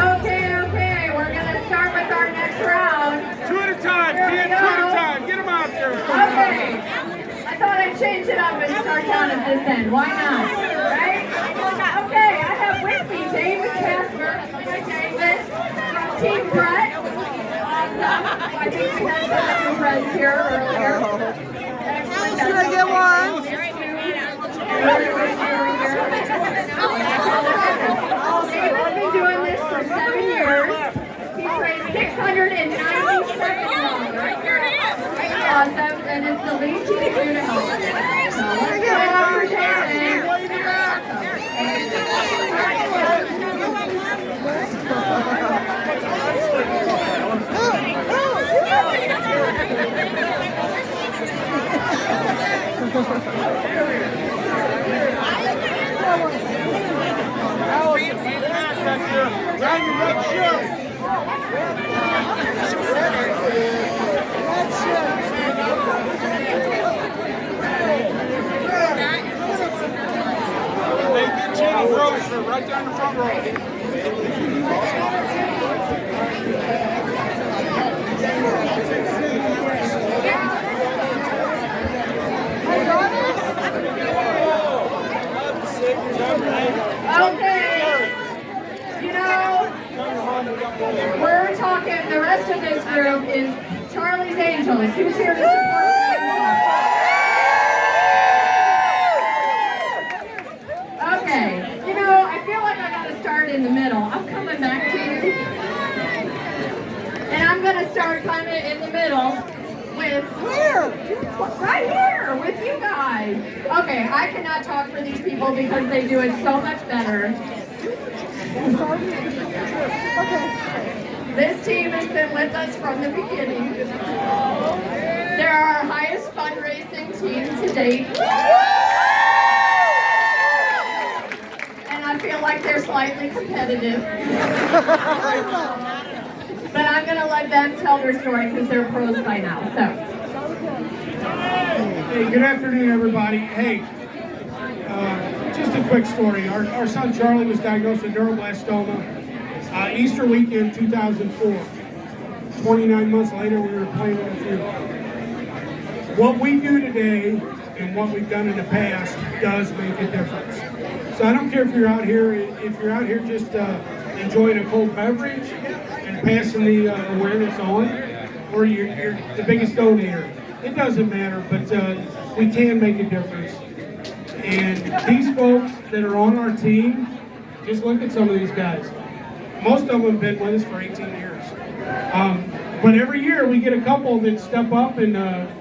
Okay, we're going to start with our next round. Two at a time, kid, two at a time. Get them out there. Okay. I thought I'd change it up and start down at this end. Why not? Right? Okay, I have with me David Casper. Hi, David. From Team Brett. Awesome. I think we had some of your friends here earlier. Excellent. Should I get one? David's been doing this for 7 years. He's raised $697. Awesome, and it's the least you can do to help. So let's give it up for David. Round your red shirt. Grocer, right down the front row. Okay, you know, we're talking, the rest of this group is Charlie's Angels. Who's here to support the Okay, you know, I feel like I gotta start in the middle. I'm coming back to you. And I'm gonna start kind of in the middle with right here with you guys. Okay, I cannot talk for these people because they do it so much better. This team has been with us from the beginning. They're our highest fundraising team to date. And I feel like they're slightly competitive. But I'm going to let them tell their story because they're pros by now. So. Hey, good afternoon, everybody. Hey, just a quick story. Our son Charlie was diagnosed with neuroblastoma Easter weekend 2004. 29 months later, we were playing in the field. What we do today and what we've done in the past does make a difference. So I don't care if you're out here just enjoying a cold beverage and passing the awareness on, or you're the biggest donator. It doesn't matter, but we can make a difference. And these folks that are on our team, just look at some of these guys. Most of them have been with us for 18 years. But every year we get a couple that step up and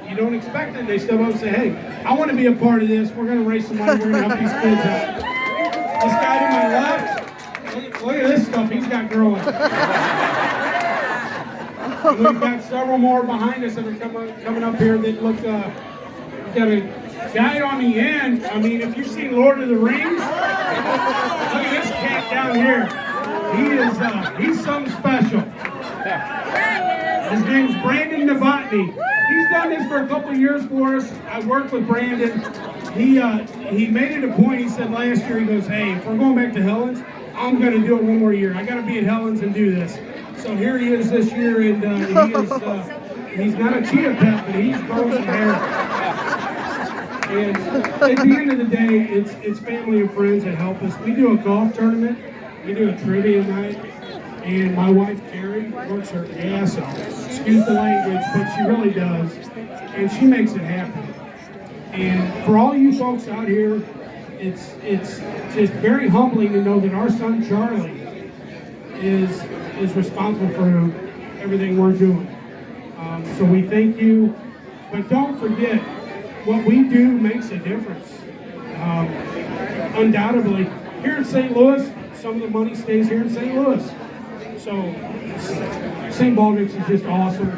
you don't expect it. They step up and say, hey, I want to be a part of this. We're going to raise some money. We're going to help these kids out. This guy to my left, look at this stuff he's got growing. And we've got several more behind us that are coming up here that look, we've got a guy on the end. I mean, if you've seen Lord of the Rings, look at this cat down here. He's something special. His name's Brandon Novotny. He's done this for a couple of years for us. I worked with Brandon. He made it a point. He said last year, he goes, hey, if we're going back to Helens, I'm going to do it one more year. I got to be at Helens and do this. So here he is this year, and he's not a cheetah pet, but he's growing some hair. And at the end of the day, it's family and friends that help us. We do a golf tournament. We do a trivia night. And my wife, Carrie, works her ass off. excuse the language, but she really does. And she makes it happen. And for all you folks out here, it's just very humbling to know that our son Charlie is responsible for everything we're doing. So we thank you, but don't forget, what we do makes a difference. Undoubtedly, here in St. Louis, some of the money stays here in St. Louis. So St. Baldrick's is just awesome,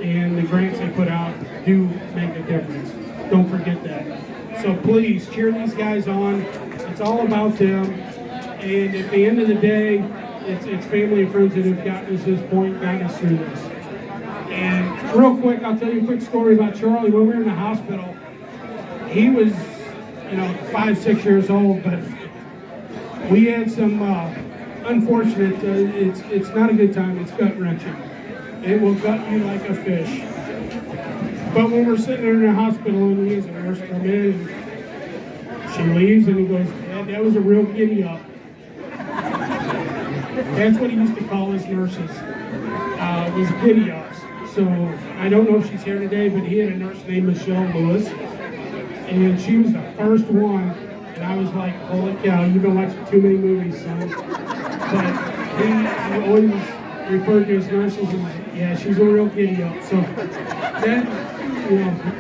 and the grants they put out do make a difference. Don't forget that. So please cheer these guys on. It's all about them. And at the end of the day, it's family and friends that have gotten us to this point, gotten us through this. And real quick, I'll tell you a quick story about Charlie. When we were in the hospital, he was, 5, 6 years old, but we had some unfortunate, it's not a good time, it's gut wrenching. It will gut you like a fish. But when we're sitting there in the hospital and we as a nurse come in, and she leaves and he goes, Dad, that was a real giddy up. That's what he used to call his nurses, was giddy ups. So I don't know if she's here today, but he had a nurse named Michelle Lewis, and she was the first one, and I was like, holy cow, you've been watching too many movies, son. But he always referred to his nurses as, yeah, she's a real giddy up. So that,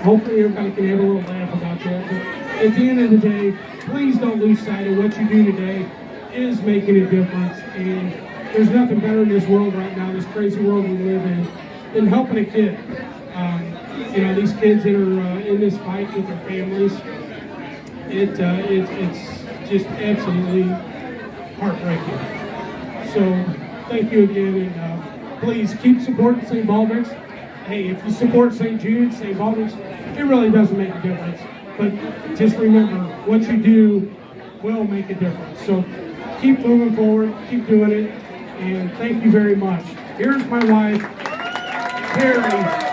hopefully everybody can have a little laugh about that. But at the end of the day, please don't lose sight of what you do today is making a difference. And there's nothing better in this world right now, this crazy world we live in, than helping a kid. These kids that are in this fight with their families, it's just absolutely heartbreaking. So thank you again, and please keep supporting St. Baldrick's. Hey, if you support St. Jude's, St. Baldrick's, it really doesn't make a difference. But just remember, what you do will make a difference. So keep moving forward, keep doing it, and thank you very much. Here's my wife, Carrie.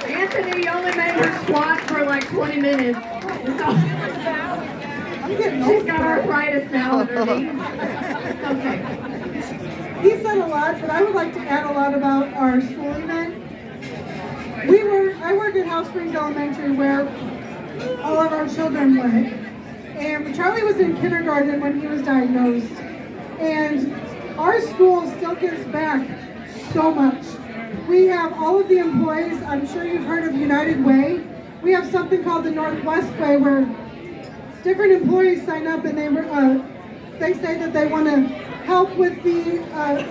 Anthony only made her squat for like 20 minutes. She's got arthritis now in her knees. Okay. He said a lot, but I would like to add a lot about our school event. I work at House Springs Elementary, where all of our children went. And Charlie was in kindergarten when he was diagnosed. And our school still gives back so much. We have all of the employees. I'm sure you've heard of United Way. We have something called the Northwest Way, where different employees sign up and they say that they want to help with the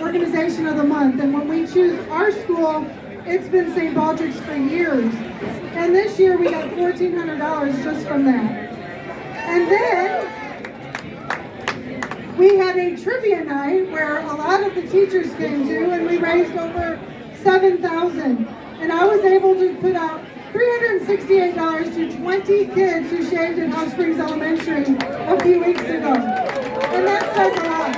organization of the month. And when we choose our school, it's been St. Baldrick's for years. And this year we got $1,400 just from that. And then we had a trivia night where a lot of the teachers came to, and we raised over $7,000. And I was able to put out $368 to 20 kids who shaved at House Springs Elementary a few weeks ago. And that says a lot.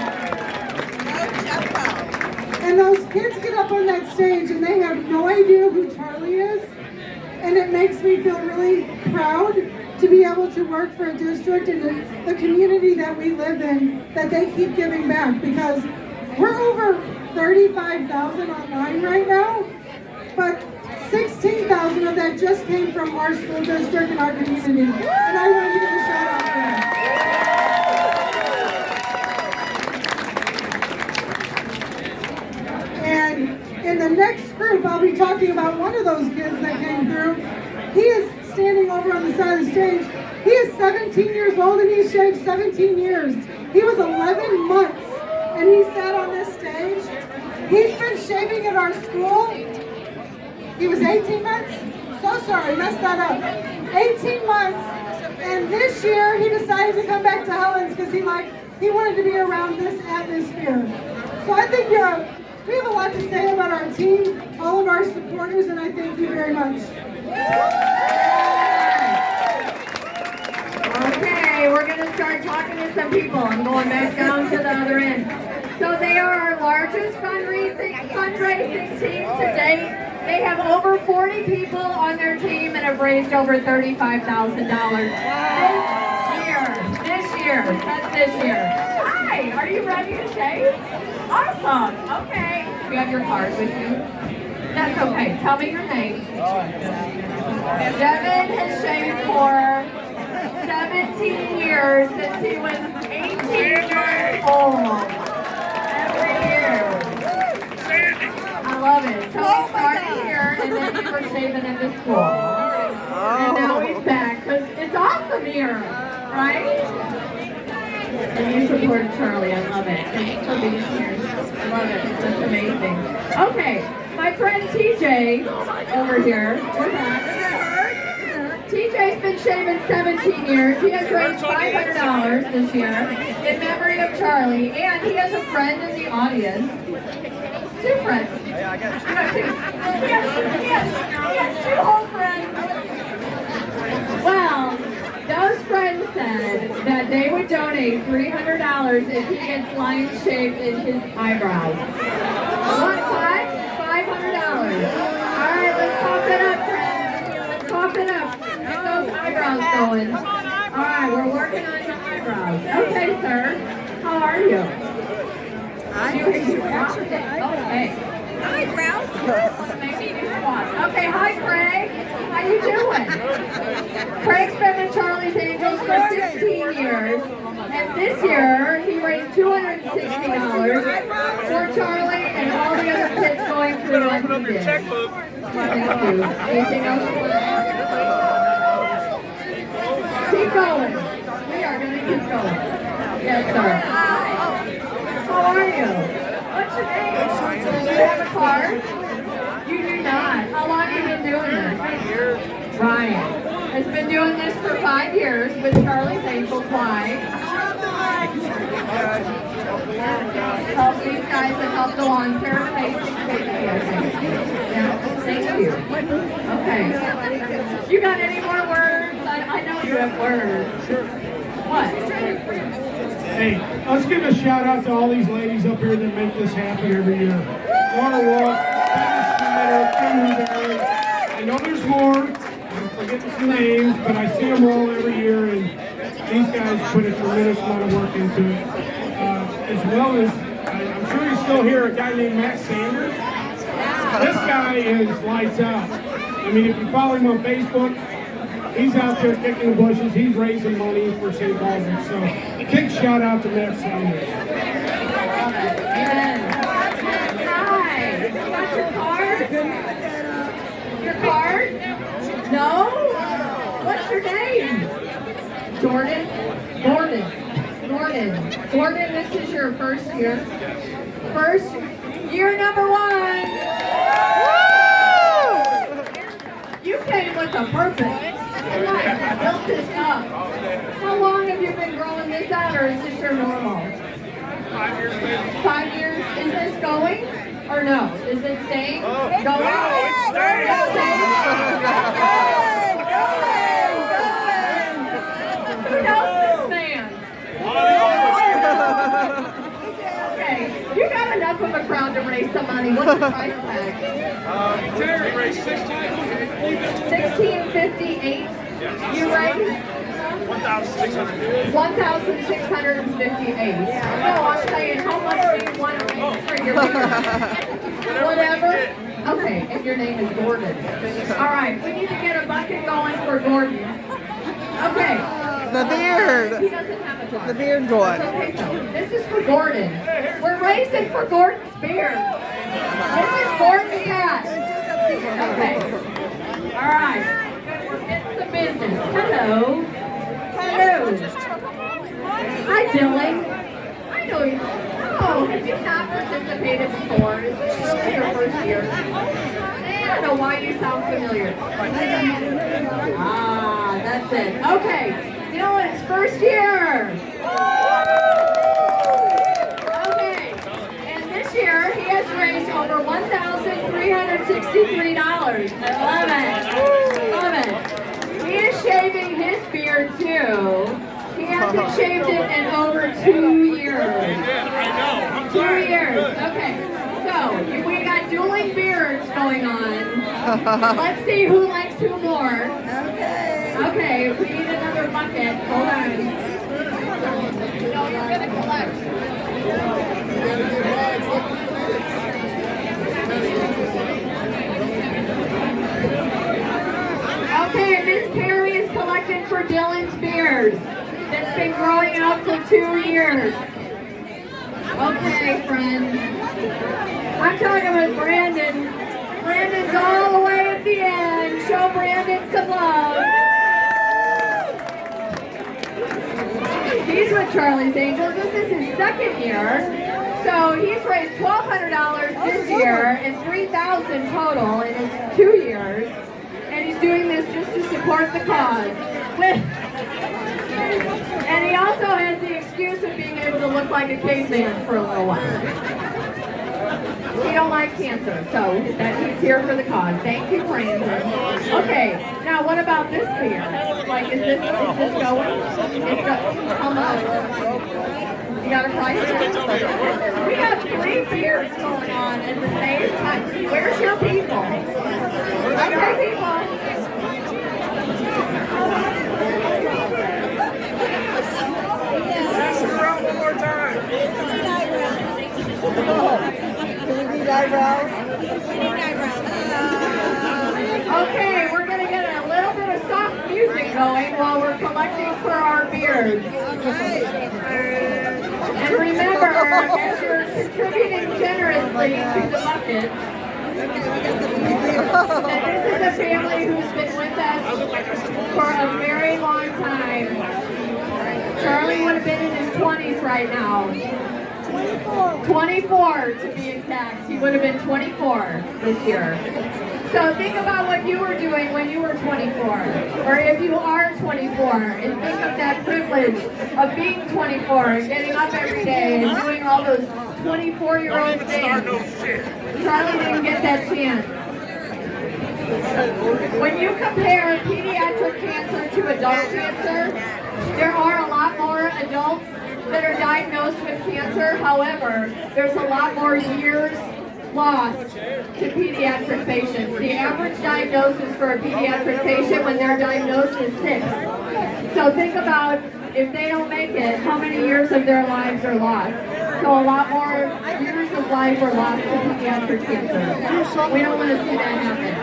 And those kids get up on that stage and they have no idea who Charlie is. And it makes me feel really proud to be able to work for a district and the community that we live in, that they keep giving back, because we're over 35,000 online right now, but 16,000 of that just came from our school district and our community. And I wanted to give a shout out for that. And in the next group, I'll be talking about one of those kids that came through. He is standing over on the side of the stage. He is 17 years old and he's shaved 17 years. He was 11 months and he sat on this stage. He's been shaving at our school. He was 18 months? So sorry, messed that up. 18 months, and this year he decided to come back to Helens because he wanted to be around this atmosphere. So I think we have a lot to say about our team, all of our supporters, and I thank you very much. Okay, we're going to start talking to some people. I'm going back down to the other end. So they are our largest fundraising team to date. They have over 40 people on their team and have raised over $35,000 this year. That's this year. Hi, are you ready to shave? Awesome. Okay. You have your card with you? That's okay. Tell me your name. Devin has shaved for 17 years since he was 18 years old. Every year. I love it. So he started here and then we were shaving in the school. And now he's back because it's awesome here, right? And you support Charlie. I love it. Thanks for being here. I love it. That's amazing. Okay, my friend TJ over here. We're back. TJ's been shaving 17 years. He has raised $500 this year in memory of Charlie, and he has a friend in the audience. Two friends. Yeah, I got two. He has two whole friends. Well, those friends said that they would donate $300 if he gets lines shaved in his eyebrows. What? $500. All right, let's pop it up, friends. Let's pop it up. Get those eyebrows going. All right, we're working on your eyebrows. Okay, sir. How are you? Okay. Eyebrows? Okay, hi Craig. How you doing? Craig's been with Charlie's Angels for 16 years. And this year, he raised $260 for Charlie and all the other kids going through what he did. Thank you. Anything else you want to add? Keep going. We are going to keep going. Yes, sir. How are you? What's your name? Do you have a card? You do not. How long have you been doing this? Ryan has been doing this for 5 years with Charlie's Angels. Why? Help these guys that help the lawn care and basic safety. Yeah, thank you. Okay. You got any more words? I know you have words. What? Hey, let's give a shout out to all these ladies up here that make this happen every year. Laura Wolf, Schneider, Kim Newberry. I know there's more. I'm forgetting some names, but I see them all every year, and these guys put a tremendous amount of work into it. As well as, I'm sure you still hear a guy named Matt Sanders. This guy is lights out. I mean, if you follow him on Facebook, he's out there kicking the bushes. He's raising money for St. Baldrick. So, big shout out to Matt Sanders. Amen. Hi. You got your card? Your card? No? What's your name? Jordan? Gordon, this is your first year. First year number 1. You came with a purpose. You built this up. How long have you been growing this out, or is this your normal? 5 years. 5 years? Is this going? Or no? Is it staying? Going? No, it's staying. Who knows this man? Okay, you got enough of a crowd to raise some money. What's the price tag? Terry raised $16.58. You raised? $1,658. No, I'm saying how much do you want to raise for your beer? Whatever. Okay, and your name is Gordon. All right, we need to get a bucket going for Gordon. Okay. The beard. He doesn't have a jar. The beard going. Okay, this is for Gordon. We're raising for Gordon's beard. This is Gordon's hat. Okay. All right. We're getting some business. Hello. Hi, Dylan. I know you. Oh, have you not participated before? Is this really your first year? I don't know why you sound familiar. Ah, that's it. Okay, Dylan's first year. Okay, and this year he has raised over $1,363. I love it. He is shaving his beard too. He hasn't shaved it in over 2 years. 2 years. Okay. So we got dueling beards going on. Let's see who likes who more. Okay. We need another bucket. Hold on. No, you're gonna collect. Okay, Miss Carrie is collecting for Dylan's beard that's been growing out for 2 years. Okay, friend. I'm talking with Brandon. Brandon's all the way at the end. Show Brandon some love. He's with Charlie's Angels. This is his 2nd year. So he's raised $1,200 this year and $3,000 total in his 2 years. And he's doing this just to support the cause. And he also has the excuse of being able to look like a caveman for a little while. He don't like cancer, so that he's here for the cause. Thank you, Brandon. Okay, now what about this beer? Like, is this going? How much? You got a price? We got 3 beers going on at the same time. Where's your people? Okay, people. Pass it around one more time. Do we need eyebrows? Okay, we're going to get a little bit of soft music going while we're collecting for our beers. And remember, as you're contributing generously to the bucket, that this is a family who's been with us for a very long time. Charlie would have been in his 20s right now. 24 to be exact. He would have been 24 this year. So think about what you were doing when you were 24, or if you are 24, and think of that privilege of being 24 and getting up every day and doing all those 24-year-old things. Charlie didn't get that chance. When you compare pediatric cancer to adult cancer, there are a lot more adults that are diagnosed with cancer. However, there's a lot more years lost to pediatric patients. The average diagnosis for a pediatric patient when they're diagnosed is 6. So think about if they don't make it, how many years of their lives are lost. So a lot more years of life are lost to pediatric cancer. We don't want to see that happen.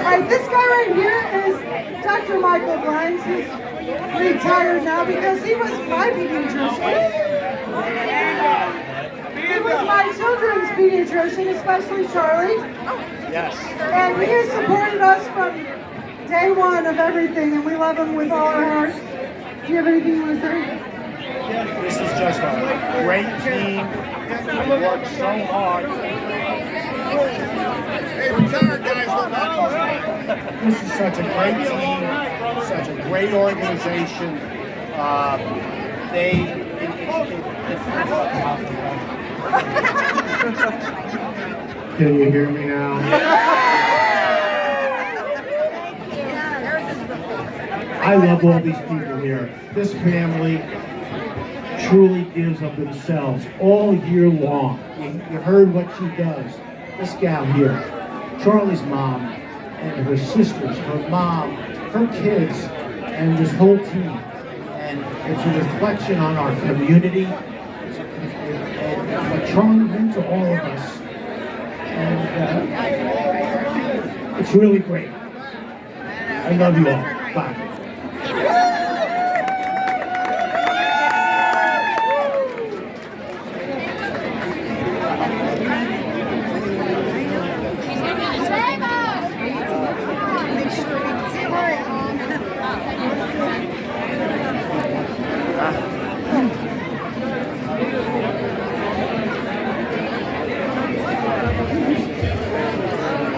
Alright, this guy right here is Dr. Michael Grimes. He's retired now because he was my pediatrician. He was my children's pediatrician, especially Charlie. Yes. And he has supported us from day one of everything, and we love him with all our hearts. Do you have anything you want to say? This is just a great team. We worked so hard. Hey, retire, guys. This is such a great team, such a great organization. Can you hear me now? I love all these people here. This family truly gives of themselves all year long. You heard what she does. This gal here, Charlie's mom and her sisters, her mom, her kids, and this whole team. And it's a reflection on our community. And what Charlie meant to all of us. And it's really great. I love you all. Bye.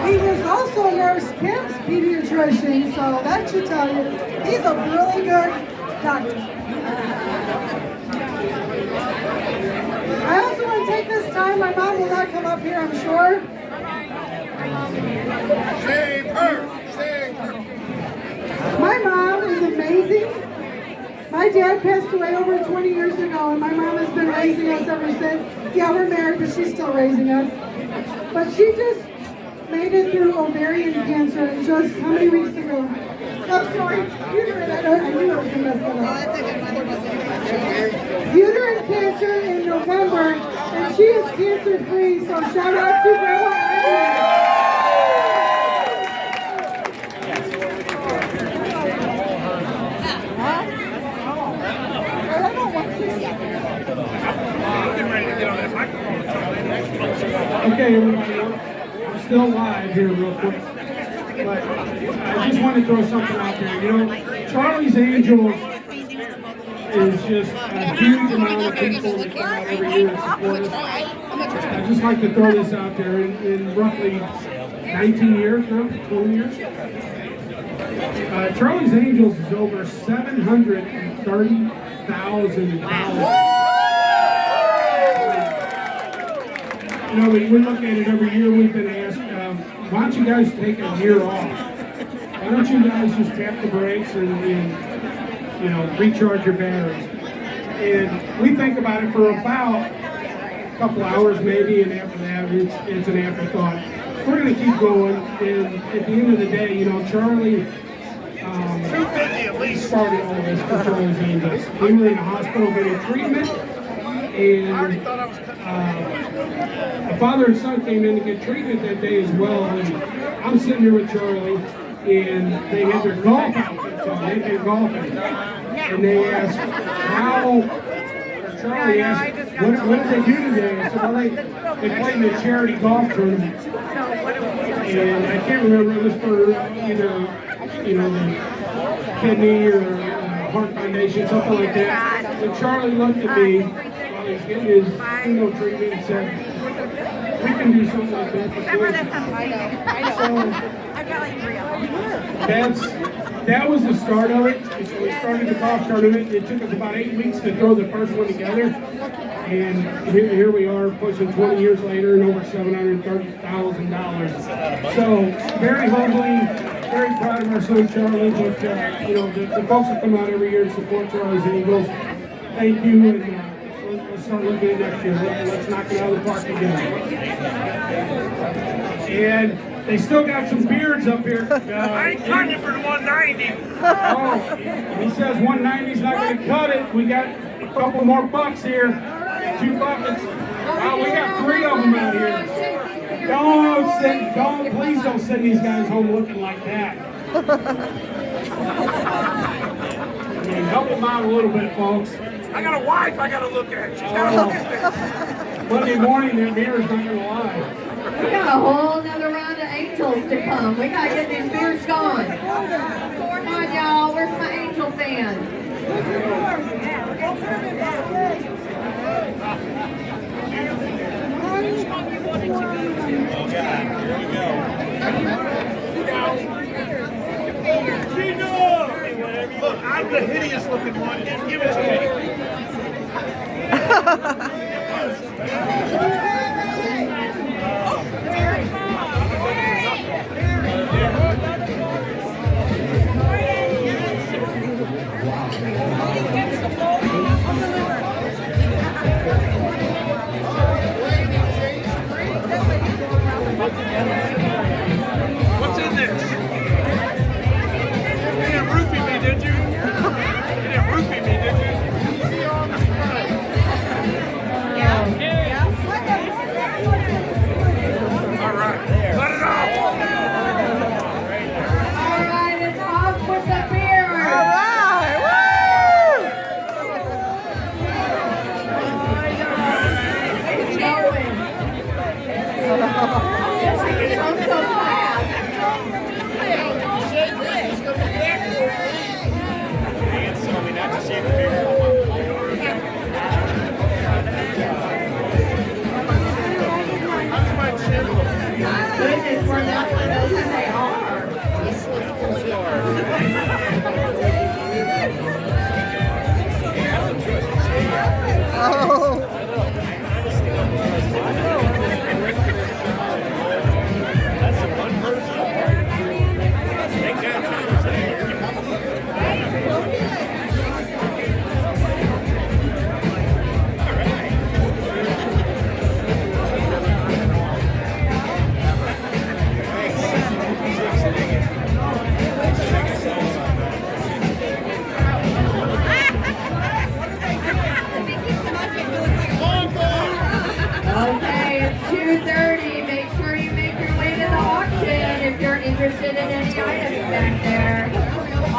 He was also Nurse Kim's pediatrician, so that should tell you he's a really good doctor. I also want to take this time, my mom will not come up here, I'm sure. Save her! Save her! My mom is amazing. My dad passed away over 20 years ago, and my mom has been raising us ever since. Yeah, we're married, but she's still raising us. But she just made it through ovarian cancer just how many weeks ago? I'm sorry, uterine, I knew I was going to mess that up. Uterine cancer in November, and she is cancer free, so shout out to Grandma Annie. Okay, everybody, I'm still live here real quick, but I just want to throw something out there. You know, Charlie's Angels is just a huge amount of people that come out every year to support us. I'd just like to throw this out there. In roughly 19 years now, 20 years, Charlie's Angels is over $730,000. You know, we look at it every year. We've been asked, why don't you guys take a year off? Why don't you guys just tap the brakes and you know, recharge your batteries? And we think about it for about a couple hours maybe, and after that, it's an afterthought. We're going to keep going, and at the end of the day, you know, Charlie started all this for Charlie's Angels. We were in the hospital getting treatment, and the father and son came in to get treatment that day as well, and I'm sitting here with Charlie, and they had their golf outfits on. They've been golfing, and they asked, Charlie asked, what did they do today? I said, well, they played in a charity golf tournament, and I can't remember, it was for either, you know, the kidney or heart foundation, something like that. And Charlie looked at me while he was getting his chemo treatment and said, we can do something like that. That was the start of it. So we started the golf tournament. It took us about 8 weeks to throw the first one together. And here we are pushing 20 years later and over $730,000. So very humbling, very proud of our son Charlie. But you know, the folks that come out every year to support Charlie's Angels, thank you. And let's start looking at next year. Let's knock it out of the park again. And they still got some beards up here. I ain't cutting it for the 190. Oh, he says 190's not going to cut it. We got a couple more bucks here. 2 buckets. Wow, we got 3 of them out here. Please don't send these guys home looking like that. I mean, help them out a little bit, folks. I got a wife I got to look at. She's got to look at this. Monday morning, their beer's not going to lie. We got a whole nother round of angels to come. We gotta get these beers going. Come on, y'all. Where's my angel fans? Look, I'm the hideous looking one. Just give it to me.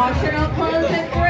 Caution, I'll close in 3,